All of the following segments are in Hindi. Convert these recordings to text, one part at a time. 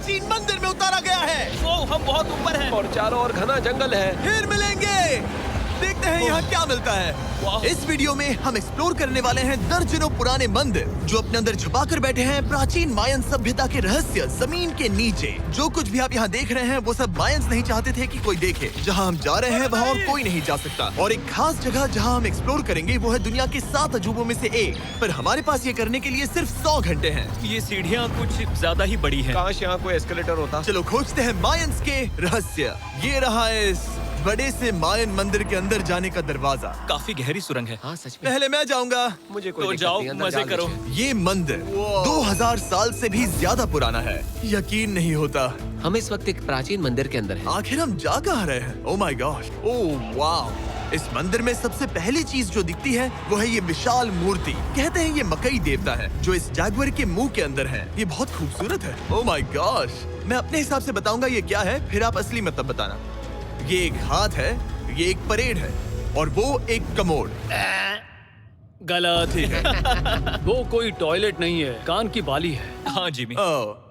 प्राचीन मंदिर में उतारा गया है। वो हम बहुत ऊपर हैं और चारों ओर घना जंगल है। फिर मिलेंगे। देखते हैं यहाँ क्या मिलता है। इस वीडियो में हम एक्सप्लोर करने वाले हैं दर्जनों पुराने मंदिर जो अपने अंदर छुपा कर बैठे हैं प्राचीन मायन सभ्यता के रहस्य जमीन के नीचे। जो कुछ भी आप यहाँ देख रहे हैं वो सब मायंस नहीं चाहते थे कि कोई देखे। जहाँ हम जा रहे हैं वहाँ और कोई नहीं जा सकता। और एक खास जगह जहाँ हम एक्सप्लोर करेंगे वो है दुनिया के 7 अजूबों में से एक। पर हमारे पास ये करने के लिए सिर्फ 100 घंटे हैं। ये सीढ़ियाँ कुछ ज्यादा ही बड़ी हैं। काश यहाँ कोई एस्केलेटर होता। चलो खोजते हैं मायंस के रहस्य। ये रहा इस बड़े से मायन मंदिर के अंदर जाने का दरवाजा। काफी गहरी सुरंग है। हाँ सच में। पहले मैं जाऊंगा। मुझे कोई तो दिक्कत जाओ, नहीं, अंदर मजे डाल करो। दीजिए। ये मंदिर 2000 साल से भी ज्यादा पुराना है। यकीन नहीं होता। हम इस वक्त एक प्राचीन मंदिर के अंदर हैं। आखिर हम जा कहाँ रहे हैं? ओह माय गॉड, ओह वाह। इस मंदिर में सबसे पहली चीज जो दिखती है वो है ये विशाल मूर्ति। कहते हैं ये मकई देवता है जो इस जैगुआर के मुंह के अंदर है। ये बहुत खूबसूरत है। ओह माय गॉश। मैं अपने हिसाब से बताऊंगा ये क्या है, फिर आप असली मतलब बताना। ये एक हाथ है, ये एक परेड है और वो एक कमोड। गलत है। वो कोई टॉयलेट नहीं है, कान की बाली है। हाँ जिमी।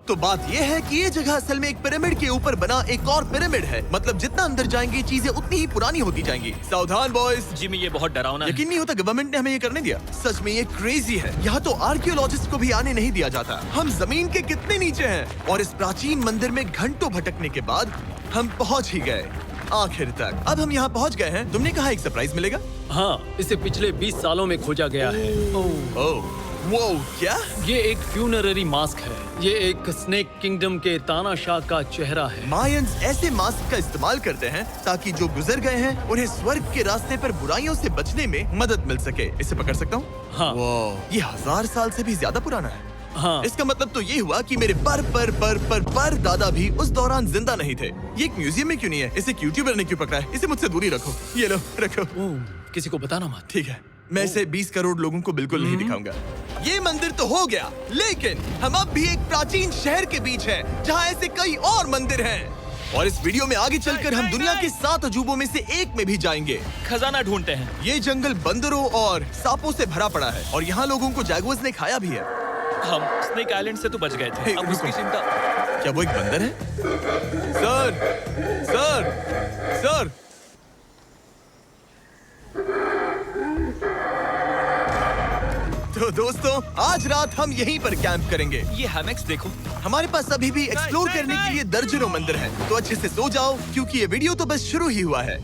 तो बात ये है कि ये जगह असल में एक पिरामिड के ऊपर बना एक और पिरामिड है। मतलब जितना अंदर जाएंगे चीजें उतनी ही पुरानी होती जाएंगी। सावधान बॉयज। जिमी ये बहुत डरावना है। यकीन नहीं होता गवर्नमेंट ने हमें ये करने दिया। सच में ये क्रेजी है। यहाँ तो आर्कियोलॉजिस्ट को भी आने नहीं दिया जाता। हम जमीन के कितने नीचे हैं और इस प्राचीन मंदिर में घंटों भटकने के बाद हम पहुँच ही गए आखिर तक। अब हम यहाँ पहुँच गए हैं। तुमने कहा एक सरप्राइज मिलेगा। हाँ, इसे पिछले 20 सालों में खोजा गया है। ओह वो क्या? ये एक फ्यूनररी मास्क है। ये एक स्नेक किंगडम के तानाशाह का चेहरा है। मायंस ऐसे मास्क का इस्तेमाल करते हैं ताकि जो गुजर गए हैं उन्हें स्वर्ग के रास्ते पर बुराइयों से बचने में मदद मिल सके। इसे पकड़ सकता हूँ? हाँ। ये 1000 साल से भी ज्यादा पुराना है। हाँ। इसका मतलब तो ये हुआ कि मेरे पर दादा भी उस दौरान जिंदा नहीं थे। ये एक म्यूजियम में क्यों नहीं है? इसे यूट्यूबर ने क्यों पकड़ा है? इसे मुझसे दूरी रखो। ये लो रखो। किसी को बताना मत। ठीक है, मैं इसे 20 करोड़ लोगों को बिल्कुल नहीं दिखाऊंगा। ये मंदिर तो हो गया, लेकिन हम अब भी एक प्राचीन शहर के बीच हैं, जहाँ ऐसे कई और मंदिर हैं। और इस वीडियो में आगे चलकर हम दुनिया के 7 अजूबों में से एक में भी जाएंगे। खजाना ढूंढते हैं। ये जंगल बंदरों और सांपों से भरा पड़ा है और यहाँ लोगों को जैगुआर्स ने खाया भी है। हम स्नेक आइलैंड से तो बच गए थे। हे, अब रुको। उसकी चिंता। क्या वो एक बंदर है? Sir, sir, sir. तो दोस्तों आज रात हम यहीं पर कैंप करेंगे। ये हैमक्स देखो। हमारे पास अभी भी एक्सप्लोर करने के लिए दर्जनों मंदिर हैं। तो अच्छे से सो जाओ क्योंकि ये वीडियो तो बस शुरू ही हुआ है।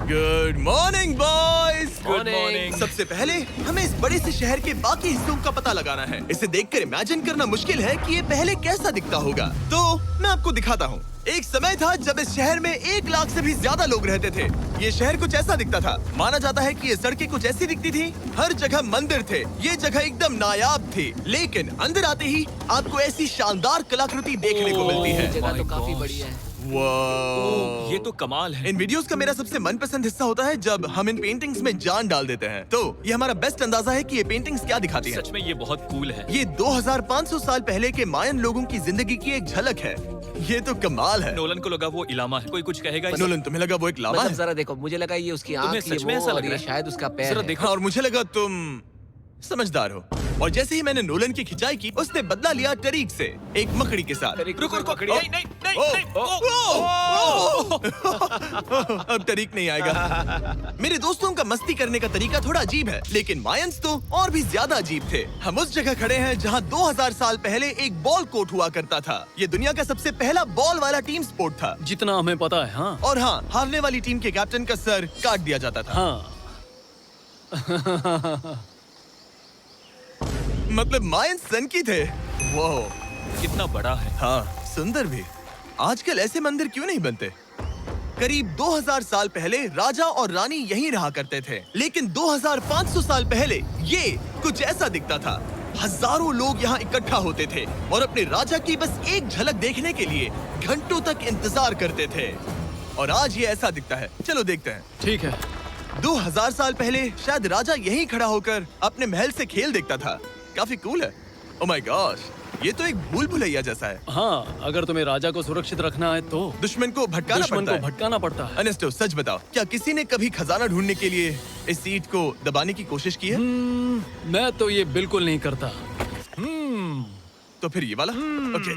Good morning boys. Good morning. सबसे पहले हमें इस बड़े से शहर के बाकी हिस्सों का पता लगाना है। इसे देखकर इमेजिन करना मुश्किल है कि ये पहले कैसा दिखता होगा। तो मैं आपको दिखाता हूँ। एक समय था जब इस शहर में 1 लाख से भी ज्यादा लोग रहते थे। ये शहर कुछ ऐसा दिखता था। माना जाता है कि ये सड़कें कुछ ऐसी दिखती थी। हर जगह मंदिर थे। ये जगह एकदम नायाब थी। लेकिन अंदर आते ही आपको ऐसी शानदार कलाकृति देखने को मिलती है। जगह तो my काफी gosh। बड़ी है। वाह। ये तो कमाल है। इन वीडियोस का मेरा सबसे मनपसंद हिस्सा होता है जब हम इन पेंटिंग्स में जान डाल देते हैं। तो ये हमारा बेस्ट अंदाजा है कि ये पेंटिंग्स क्या दिखाती हैं। सच में ये बहुत कूल है। ये 2500 साल पहले के मायन लोगों की जिंदगी की एक झलक है। ये तो कमाल है। नोलन को लगा वो इलामा है। कोई कुछ कहेगा इसे? नोलन तुम्हें लगा वो एक लावा मतलब है? जरा देखो, मुझे लगा ये उसकी तुम्हें आँख, ये सच में वो, ऐसा और लग ये रहा है? शायद उसका पैर जरा है। देखो। और मुझे लगा तुम समझदार हो। और जैसे ही मैंने नोलन की खिंचाई की उसने बदला लिया टरीक से, एक मकड़ी के साथ। रुको रुको। ओ, नहीं नहीं नहीं ओ, नहीं। ओ, अब तरीक नहीं आएगा। मेरे दोस्तों का मस्ती करने का तरीका थोड़ा अजीब है, लेकिन मायंस तो और भी ज्यादा अजीब थे। हम उस जगह खड़े हैं जहां 2000 साल पहले एक बॉल कोर्ट हुआ करता था। ये दुनिया का सबसे पहला बॉल वाला टीम स्पोर्ट था। जितना हमें पता है। हाँ। और हाँ, हारने वाली टीम के कैप्टन का सर काट दिया जाता था। हाँ। मतलब मायंस सन की थे। वो कितना बड़ा है। हाँ, सुंदर भी। आजकल ऐसे मंदिर क्यों नहीं बनते? करीब 2000 साल पहले राजा और रानी यहीं रहा करते थे, लेकिन 2500 साल पहले ये कुछ ऐसा दिखता था। हजारों लोग यहाँ इकट्ठा होते थे और अपने राजा की बस एक झलक देखने के लिए घंटों तक इंतजार करते थे। और आज ये ऐसा दिखता है। चलो देखते हैं। ठीक है। 2000 साल पहले शायद राजा यहीं खड़ा होकर अपने महल से खेल देखता था। काफी कूल है। ओह माय गॉश, ये तो एक भूल भुलैया जैसा है। हाँ, अगर तुम्हें राजा को सुरक्षित रखना है तो दुश्मन को भटकाना दुश्मन पड़ता को है। भटकाना पड़ता है। अनेस्टो सच बताओ, क्या किसी ने कभी खजाना ढूंढने के लिए इस सीट को दबाने की कोशिश की है? मैं तो ये बिल्कुल नहीं करता। तो फिर ये वाला? ओके,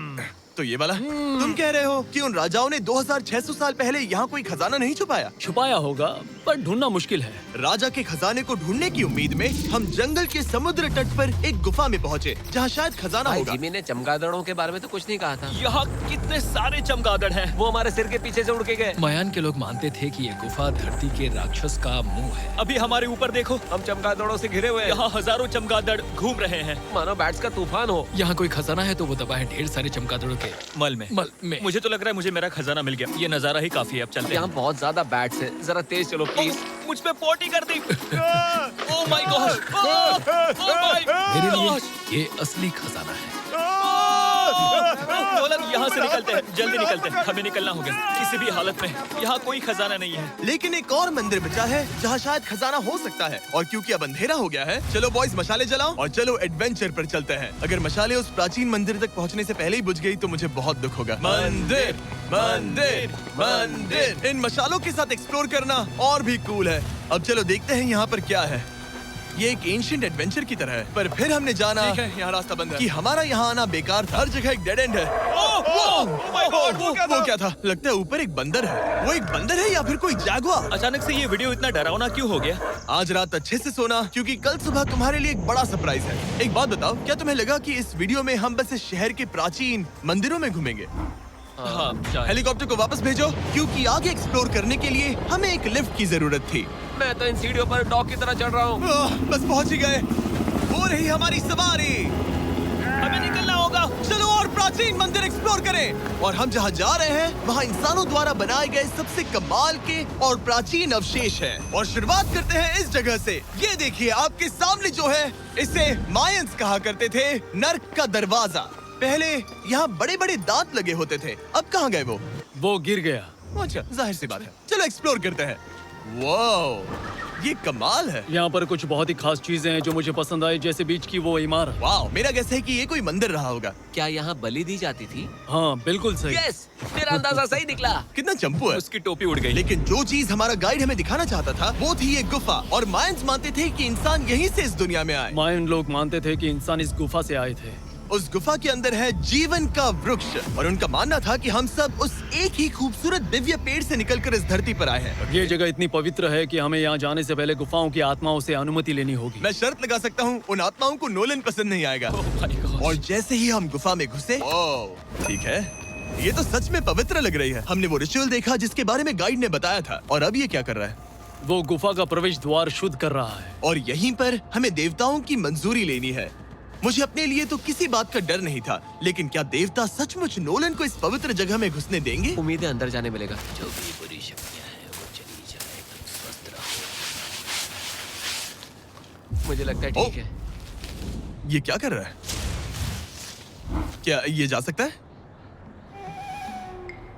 तो ये वाला? तुम कह रहे हो कि उन राजाओं ने 2600 साल पहले यहाँ कोई खजाना नहीं छुपाया? छुपाया होगा पर ढूंढना मुश्किल है। राजा के खजाने को ढूंढने की उम्मीद में हम जंगल के समुद्र तट पर एक गुफा में पहुँचे जहाँ शायद खजाना भाई होगा। जिमी ने चमगादड़ों के बारे में तो कुछ नहीं कहा था। यहाँ कितने सारे चमगादड़ हैं। वो हमारे सिर के पीछे से उड़ के गए। मायान के लोग मानते थे कि ये गुफा धरती के राक्षस का मुंह है। अभी हमारे ऊपर देखो, हम चमगादड़ों से घिरे हुए हैं। यहाँ हजारों चमगादड़ घूम रहे हैं। मानो बैट्स का तूफान हो। यहाँ कोई खजाना है तो वो दबा है ढेर सारे चमगादड़ों के मल में। मुझे तो लग रहा है मुझे मेरा खजाना मिल गया। ये नजारा ही काफी है, अब चलते यहाँ हैं। बहुत ज्यादा बैट्स हैं। जरा तेज चलो प्लीज। मुझ पे पोटी कर दी। Oh my gosh, oh my मेरे लिए गॉश। ये असली खजाना है। नोलन, यहाँ से निकलते हैं, जल्दी निकलते हैं, हमें निकलना होगा किसी भी हालत में। यहाँ कोई खजाना नहीं है। लेकिन एक और मंदिर बचा है जहाँ शायद खजाना हो सकता है। और क्योंकि अब अंधेरा हो गया है, चलो बॉयज मशाले जलाओ और चलो एडवेंचर पर चलते हैं। अगर मशाले उस प्राचीन मंदिर तक पहुँचने से पहले ही बुझ गई तो मुझे बहुत दुख होगा। मंदिर, मंदिर, मंदिर। इन मशालों के साथ एक्सप्लोर करना और भी कूल है। अब चलो देखते हैं यहाँ पर क्या है। ये एक एंशिएंट एडवेंचर की तरह है, पर फिर हमने जाना ठीक है, यहाँ रास्ता बंद है। कि हमारा यहाँ आना बेकार था। हर जगह एक डेड एंड है। वो क्या था? लगता है ऊपर एक बंदर है। वो एक बंदर है या फिर कोई जागुआर? अचानक से ये वीडियो इतना डरावना क्यों हो गया? आज रात अच्छे से सोना, क्योंकि कल सुबह तुम्हारे लिए एक बड़ा सरप्राइज है। एक बात बताओ, क्या तुम्हें लगा कि इस वीडियो में हम बस इस शहर के प्राचीन मंदिरों में घूमेंगे? हाँ, शायद। हेलीकॉप्टर को वापस भेजो, क्योंकि आगे एक्सप्लोर करने के लिए हमें एक लिफ्ट की जरूरत थी। मैं तो इन सीढ़ियों पर डॉग की तरह चढ़ रहा हूँ। बस पहुंच ही गए। हो रही हमारी सवारी। हमें निकलना होगा। चलो और प्राचीन मंदिर एक्सप्लोर करें। और हम जहाँ जा रहे हैं वहाँ इंसानों द्वारा बनाए गए सबसे कमाल के और प्राचीन अवशेष हैं। और शुरुआत करते हैं इस जगह से। ये देखिए आपके सामने जो है, इसे मायंस कहा करते थे नर्क का दरवाजा। पहले यहाँ बड़े बड़े दांत लगे होते थे, अब कहाँ गए वो? वो गिर गया। अच्छा, जाहिर सी बात है। चलो एक्सप्लोर करते हैं। वाओ, ये कमाल है। यहाँ पर कुछ बहुत ही खास चीजें हैं जो मुझे पसंद आई, जैसे बीच की वो इमारत। वाओ, मेरा गैस है कि ये कोई मंदिर रहा होगा। क्या यहाँ बलि दी जाती थी? हाँ बिल्कुल सही। यस, मेरा अंदाजा सही निकला। कितना चंपू है। उसकी टोपी उड़ गई। लेकिन जो चीज हमारा गाइड हमें दिखाना चाहता था वो थी ये गुफा। और मायंस मानते थे कि इंसान यहीं से इस दुनिया में आए। मायन लोग मानते थे कि इंसान इस गुफा से आए थे। उस गुफा के अंदर है जीवन का वृक्ष, और उनका मानना था कि हम सब उस एक ही खूबसूरत दिव्य पेड़ से निकलकर इस धरती पर आए हैं। ये जगह इतनी पवित्र है कि हमें यहाँ जाने से पहले गुफाओं की आत्माओं से अनुमति लेनी होगी। मैं शर्त लगा सकता हूँ उन आत्माओं को नोलन पसंद नहीं आएगा। ओह माय गॉश। और जैसे ही हम गुफा में घुसे, ठीक है, ये तो सच में पवित्र लग रही है। हमने वो रिचुअल देखा जिसके बारे में गाइड ने बताया था। और अब ये क्या कर रहा है? वो गुफा का प्रवेश द्वार शुद्ध कर रहा है। और यहीं पर हमें देवताओं की मंजूरी लेनी है। मुझे अपने लिए तो किसी बात का डर नहीं था, लेकिन क्या देवता सचमुच नोलन को इस पवित्र जगह में घुसने देंगे? उम्मीद है अंदर जाने मिलेगा। जो भी बुरी शक्तियाँ हैं वो चली जाए, तुम स्वस्थ रहो। मुझे लगता है ठीक है। ये क्या कर रहा है? क्या ये जा सकता है?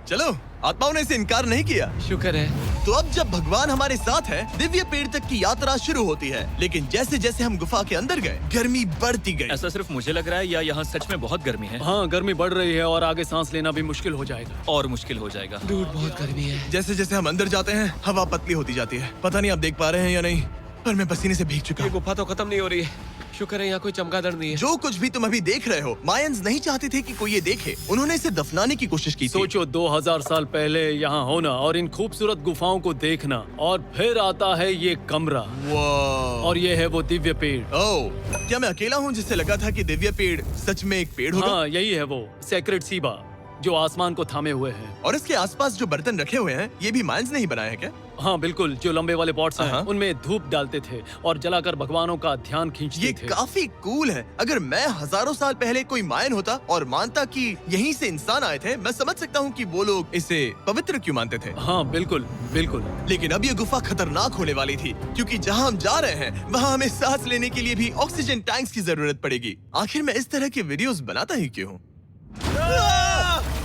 चलो, आत्माओं ने इसे इनकार नहीं किया। शुक्र है। तो अब जब भगवान हमारे साथ है, दिव्य पेड़ तक की यात्रा शुरू होती है। लेकिन जैसे जैसे हम गुफा के अंदर गए, गर्मी बढ़ती गई। ऐसा सिर्फ मुझे लग रहा है या यहाँ सच में बहुत गर्मी है? हाँ, गर्मी बढ़ रही है और आगे सांस लेना भी मुश्किल हो जाएगा। और मुश्किल हो जाएगा। दूर बहुत गर्मी है। जैसे जैसे हम अंदर जाते हैं, हवा पतली होती जाती है। पता नहीं आप देख पा रहे हैं या नहीं, पर मैं पसीने से भीग चुका ये हूँ। गुफा तो खत्म नहीं हो रही है। शुक्र है यहाँ कोई चमगादड़ नहीं है। जो कुछ भी तुम अभी देख रहे हो, मायंस नहीं चाहते थे कि कोई ये देखे। उन्होंने इसे दफनाने की कोशिश की थी। सोचो 2000 साल पहले यहाँ होना और इन खूबसूरत गुफाओं को देखना, और फिर आता है ये कमरा, वाह। और ये है वो दिव्य पेड़। ओह, क्या मैं अकेला हूँ जिससे लगा था कि दिव्य पेड़ सच में एक पेड़ होगा? हाँ, यही है वो सेक्रेट सीबा जो आसमान को थामे हुए हैं। और इसके आसपास जो बर्तन रखे हुए हैं, ये भी मायंस ने ही बनाए हैं क्या? हाँ बिल्कुल, जो लंबे वाले पॉट्स हैं, हाँ। उनमें धूप डालते थे और जलाकर भगवानों का ध्यान खींचते ये थे। काफी कूल है। अगर मैं हजारों साल पहले कोई मायन होता और मानता कि यहीं से इंसान आए थे, मैं समझ सकता हूँ कि वो लोग इसे पवित्र क्यों मानते थे। हाँ बिल्कुल बिल्कुल। लेकिन अब ये गुफा खतरनाक होने वाली थी, क्योंकि जहाँ हम जा रहे हैं वहाँ हमें सांस लेने के लिए भी ऑक्सीजन टैंक्स की जरूरत पड़ेगी। आखिर मैं इस तरह के वीडियोस बनाता ही क्यों हूँ?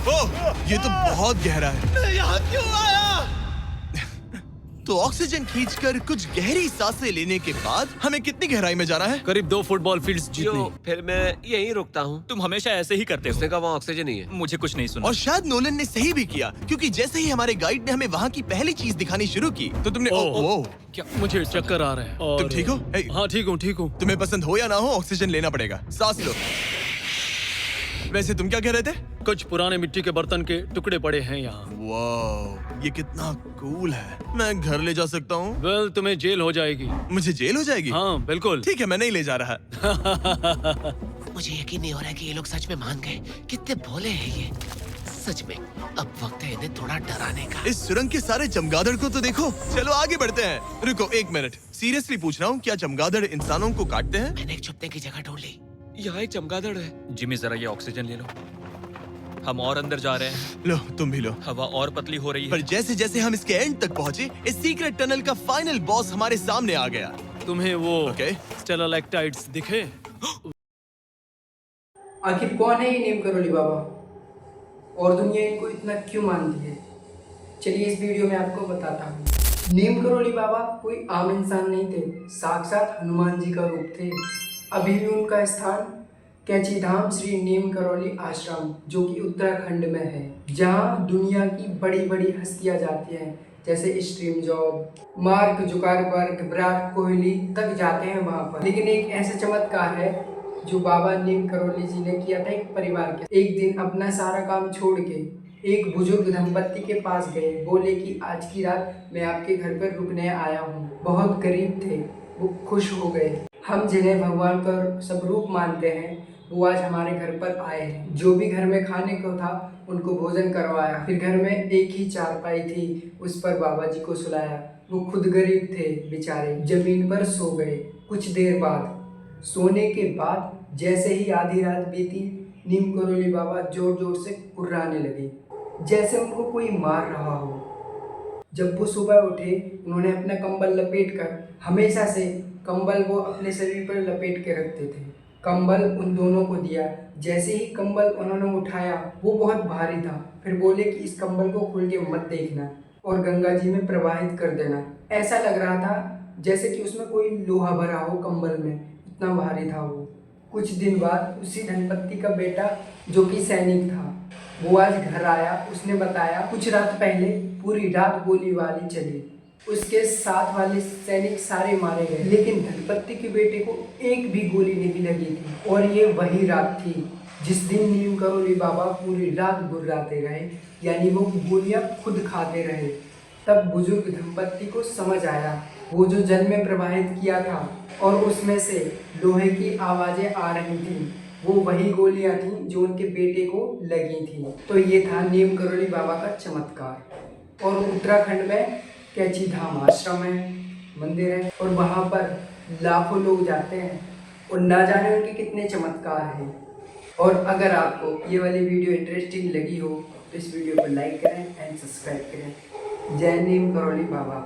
ओह, ये तो बहुत गहरा है। मैं यहाँ क्यों आया? तो ऑक्सीजन खींचकर कुछ गहरी सांसें लेने के बाद हमें कितनी गहराई में जाना है? करीब 2 फुटबॉल फील्ड्स जितनी। जो फिर मैं यहीं रुकता हूँ। तुम हमेशा ऐसे ही करते उसने हो। कहा वहाँ ऑक्सीजन नहीं है। मुझे कुछ नहीं सुना। और शायद नोलन ने सही भी किया, क्योंकि जैसे ही हमारे गाइड ने हमें वहाँ की पहली चीज दिखानी शुरू की तो तुमने ओह, क्या मुझे चक्कर आ रहे हैं। और तुम ठीक हो? हाँ ठीक हूँ ठीक हूँ। तुम्हें पसंद हो या ना हो, ऑक्सीजन लेना पड़ेगा। सांस लो। वैसे तुम क्या कह रहे थे? कुछ पुराने मिट्टी के बर्तन के टुकड़े पड़े हैं यहाँ। वाह, ये कितना कूल है। मैं घर ले जा सकता हूँ? वेल, तुम्हें जेल हो जाएगी। मुझे जेल हो जाएगी? हाँ बिल्कुल। ठीक है, मैं नहीं ले जा रहा। मुझे यकीन नहीं हो रहा है कि ये लोग सच में मान गए। कितने भोले हैं ये। सच में अब वक्त है इन्हें थोड़ा डराने का। इस सुरंग के सारे चमगादड़ को तो देखो। चलो आगे बढ़ते हैं। रुको 1 मिनट, सीरियसली पूछ रहा हूँ, क्या चमगादड़ इंसानों को काटते हैं? मैंने एक छुपने की जगह ढूंढ ली। यहाँ एक चमगादड़ है। जिमी जरा ये ऑक्सीजन ले लो। हम और अंदर जा रहे हैं। लो, तुम भी लो। हवा और पतली हो रही पर है। जैसे जैसे हम इसके एंड तक पहुँचे, इस सीक्रेट टनल का फाइनल बॉस हमारे सामने आ गया। तुम्हें वो ओके। स्टेलाक्टाइट्स दिखे? आखिर कौन है ये नीम करोली बाबा और दुनिया इनको इतना क्यों मानती है? चलिए इस वीडियो में आपको बताता हूँ। नीम करोली बाबा कोई आम इंसान नहीं थे, साक्षात हनुमान जी का रूप थे। अभी भी उनका स्थान कैची धाम श्री नीम करोली आश्रम, जो कि उत्तराखंड में है, जहाँ दुनिया की बड़ी बड़ी हस्तियाँ जाती हैं, जैसे Steve Jobs, Mark Zuckerberg, Virat Kohli तक जाते हैं वहाँ पर। लेकिन एक ऐसा चमत्कार है जो बाबा नीम करोली जी ने किया था एक परिवार के। एक दिन अपना सारा काम छोड़ के एक बुजुर्ग दंपत्ति के पास गए। बोले कि आज की रात मैं आपके घर पर रुकने आया हूँ। बहुत गरीब थे, वो खुश हो गए। हम जिन्हें भगवान का सब रूप मानते हैं, वो आज हमारे घर पर आए हैं। जो भी घर में खाने को था उनको भोजन करवाया। फिर घर में एक ही चारपाई थी, उस पर बाबा जी को सुलाया। वो खुद गरीब थे बेचारे, जमीन पर सो गए। कुछ देर बाद सोने के बाद जैसे ही आधी रात बीती, नीम करोली बाबा जोर जोर से कुर्राने लगे, जैसे उनको कोई मार रहा हो। जब वो सुबह उठे, उन्होंने अपना कंबल लपेट कर, हमेशा से कंबल वो अपने शरीर पर लपेट के रखते थे, कंबल उन दोनों को दिया। जैसे ही कंबल उन्होंने उठाया, वो बहुत भारी था। फिर बोले कि इस कंबल को खोल के मत देखना और गंगा जी में प्रवाहित कर देना। ऐसा लग रहा था जैसे कि उसमें कोई लोहा भरा हो कंबल में, इतना भारी था वो। कुछ दिन बाद उसी धनपति का बेटा, जो कि सैनिक था, वो आज घर आया। उसने बताया कुछ रात पहले पूरी रात गोलीबारी चली, उसके साथ वाले सैनिक सारे मारे गए, लेकिन धनपति के बेटे को एक भी गोली नहीं लगी थी। और ये वही रात थी जिस दिन नीम करोली बाबा पूरी रात गुर्राते रहे, यानी वो गोलियां खुद खाते रहे। तब बुजुर्ग दंपत्ति को समझ आया वो जो जल में प्रवाहित किया था और उसमें से लोहे की आवाजें आ रही थी, वो वही गोलियां थीं जो उनके बेटे को लगी थी। तो ये था नीम करोली बाबा का चमत्कार। और उत्तराखंड में कैची धाम आश्रम है, मंदिर है, और वहाँ पर लाखों लोग जाते हैं और ना जाने उनके कितने चमत्कार हैं। और अगर आपको ये वाली वीडियो इंटरेस्टिंग लगी हो तो इस वीडियो को लाइक करें एंड सब्सक्राइब करें। जय नीम करोली बाबा।